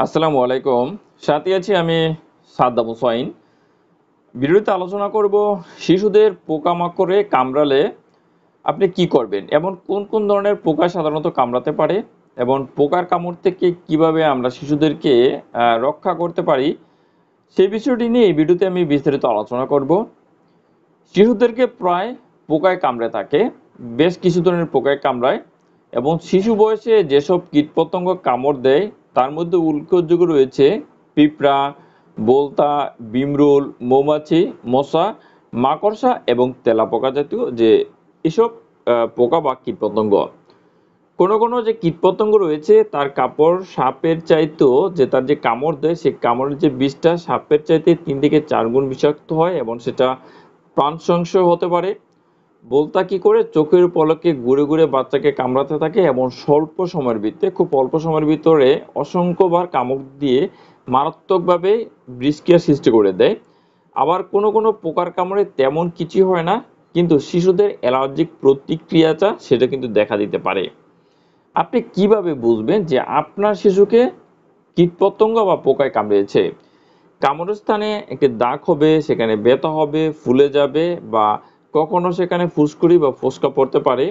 আসসালামু আলাইকুম। সাথে আছি আমি সাদ্দাম হুসাইন। ভিডিওতে আলোচনা করব শিশুদের পোকামাকড়ে কামড়ালে আপনি কি করবেন? এমন কোন কোন ধরনের পোকা সাধারণত কামড়াতে পারে এবং পোকার কামড় থেকে কিভাবে আমরা শিশুদেরকে রক্ষা করতে পারি সেই বিষয়টি নিয়ে এই ভিডিওতে আমি বিস্তারিত আলোচনা করব। শিশুদেরকে প্রায় পোকায় কামড়ে থাকে। বেশ কিছু ধরনের পোকায় কামড়ায় এবং শিশু বয়সে যেসব কীটপতঙ্গ কামড় দেয় তার মধ্যে উল্লেখযোগ্য রয়েছে পিঁপড়া, বোলতা, বিমরুল, মৌমাছি, মশা, মাকড়সা এবং তেলাপোকা জাতীয় যে এসব পোকা বা কীটপতঙ্গ। কোনো কোনো যে কীটপতঙ্গ রয়েছে তার কাপড় সাপের চাইতেও যে তার যে কামড় দেয় সেই কামড়ের যে বিষটা সাপের চাইতে ৩ থেকে ৪ গুণ বিষাক্ত হয় এবং সেটা প্রাণসংশয় হতে পারে। বোলতা কি করে চোখের পলকে ঘুরে ঘুরে বাচ্চাকে কামড়াতে থাকে এবং স্বল্প সময়ের ভিতরে খুব অল্প সময়ের ভিতরে অসংখ্যবার কামড় দিয়ে মারাত্মকভাবে বিষক্রিয়া সৃষ্টি করে দেয়। আবার কোনো কোনো পোকার কামড়ে তেমন কিছুই হয় না, কিন্তু শিশুদের অ্যালার্জিক প্রতিক্রিয়াটা সেটা কিন্তু দেখা দিতে পারে। আপনি কিভাবে বুঝবেন যে আপনার শিশুকে কীটপতঙ্গ বা পোকায় কামড়িয়েছে? কামড়ের স্থানে একটি দাগ হবে, সেখানে ব্যথা হবে, ফুলে যাবে বা কখনো সেখানে ফুসকুড়ি বা ফোস্কা পড়তে পারে।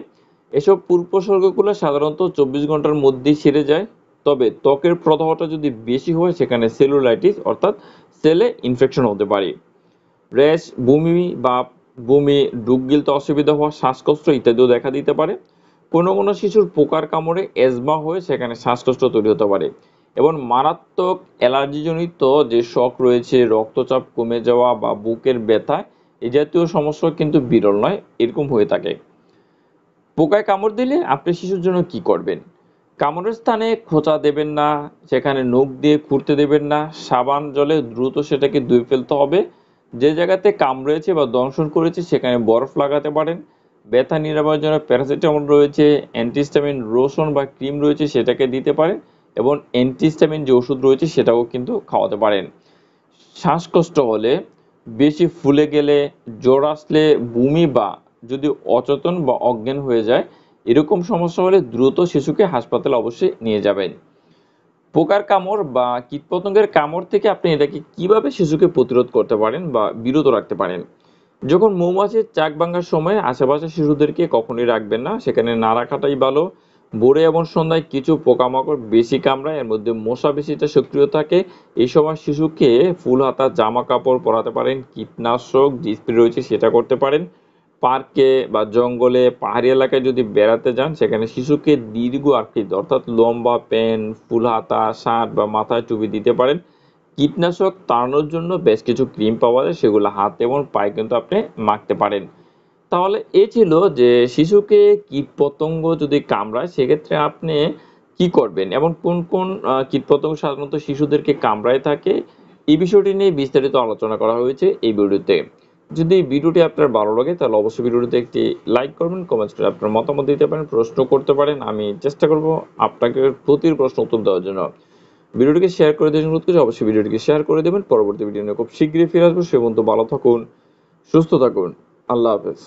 এসব পূর্বপসর্গগুলো সাধারণত ২৪ ঘন্টার মধ্যেই সেরে যায়। তবে ত্বকের প্রদাহটা যদি বেশি হয় সেখানে সেলুলাইটিস অর্থাৎ সেলে ইনফেকশন হতে পারে। র্যাশ, বমি, ঢুক গিলতে অসুবিধা হওয়া, শ্বাসকষ্ট ইত্যাদিও দেখা দিতে পারে। কোনো কোনো শিশুর পোকার কামড়ে এজমা হয়ে সেখানে শ্বাসকষ্ট তৈরি হতে পারে এবং মারাত্মক অ্যালার্জিজনিত যে শক রয়েছে, রক্তচাপ কমে যাওয়া বা বুকের ব্যথা এই জাতীয় সমস্যা কিন্তু বিরল নয়, এরকম হয়ে থাকে। পোকায় কামড় দিলে আপনি শিশুর জন্য কি করবেন? কামড়ের স্থানে খোঁচা দেবেন না, সেখানে নখ দিয়ে খুঁড়তে দেবেন না, সাবান জলে দ্রুত সেটাকে ধুয়ে ফেলতে হবে। যে জায়গাতে কামড়েছে বা দংশন করেছে সেখানে বরফ লাগাতে পারেন। ব্যথা নিরাময়ের জন্য প্যারাসিটামল রয়েছে, অ্যান্টিহিস্টামিন লোশন বা ক্রিম রয়েছে সেটাকে দিতে পারেন এবং অ্যান্টিহিস্টামিন যে ওষুধ রয়েছে সেটাও কিন্তু খাওয়াতে পারেন। শ্বাসকষ্ট হলে, বেশি ফুলে গেলে, জ্বর আসলে, বমি বা যদি অচেতন বা অজ্ঞান হয়ে যায়, এরকম সমস্যা হলে দ্রুত শিশুকে হাসপাতালে অবশ্যই নিয়ে যাবেন। পোকার কামড় বা কীটপতঙ্গের কামড় থেকে আপনি এটাকে কিভাবে শিশুকে প্রতিরোধ করতে পারেন বা বিরত রাখতে পারেন? যখন মৌমাছির চাক ভাঙার সময় আশেপাশে শিশুদেরকে কখনোই রাখবেন না, সেখানে না রাখাটাই ভালো। ভোরে এবং সন্ধ্যায় কিছু পোকামাকড় বেশি কামড়ায়, এর মধ্যে মশা বেশিটা সক্রিয় থাকে। এই সময় শিশুকে ফুল হাতা জামা কাপড় পরাতে পারেন, কীটনাশক যে স্প্রে রয়েছে সেটা করতে পারেন। পার্কে বা জঙ্গলে পাহাড়ি এলাকায় যদি বেড়াতে যান সেখানে শিশুকে দীর্ঘ আকৃতি অর্থাৎ লম্বা প্যান্ট, ফুল হাতা, শার্ট বা মাথায় টুপি দিতে পারেন। কীটনাশক তাড়ানোর জন্য বেশ কিছু ক্রিম পাওয়া যায়, সেগুলো হাত এবং পায়ে কিন্তু আপনি মাখতে পারেন। তাহলে এই ছিল যে শিশুকে কীটপতঙ্গ যদি কামড়ায় সেক্ষেত্রে আপনি কি করবেন এবং কোন কোন কীটপতঙ্গ সাধারণত শিশুদেরকে কামড়ায় থাকে, এই বিষয়টি নিয়ে বিস্তারিত আলোচনা করা হয়েছে এই ভিডিওতে। যদি এই ভিডিওটি আপনার ভালো লাগে তাহলে অবশ্যই ভিডিওটিতে একটি লাইক করবেন, কমেন্টস করে আপনার মতামত দিতে পারেন, প্রশ্ন করতে পারেন। আমি চেষ্টা করব আপনাকে প্রতিটি প্রশ্ন উত্তর দেওয়ার জন্য। ভিডিওটিকে শেয়ার করে দেওয়ার অনুরোধ করছি, অবশ্যই ভিডিওটিকে শেয়ার করে দেবেন। পরবর্তী ভিডিও নিয়ে খুব শীঘ্রই ফিরে আসবো। সে পর্যন্ত ভালো থাকুন, সুস্থ থাকুন। আল্লাহ হাফেজ।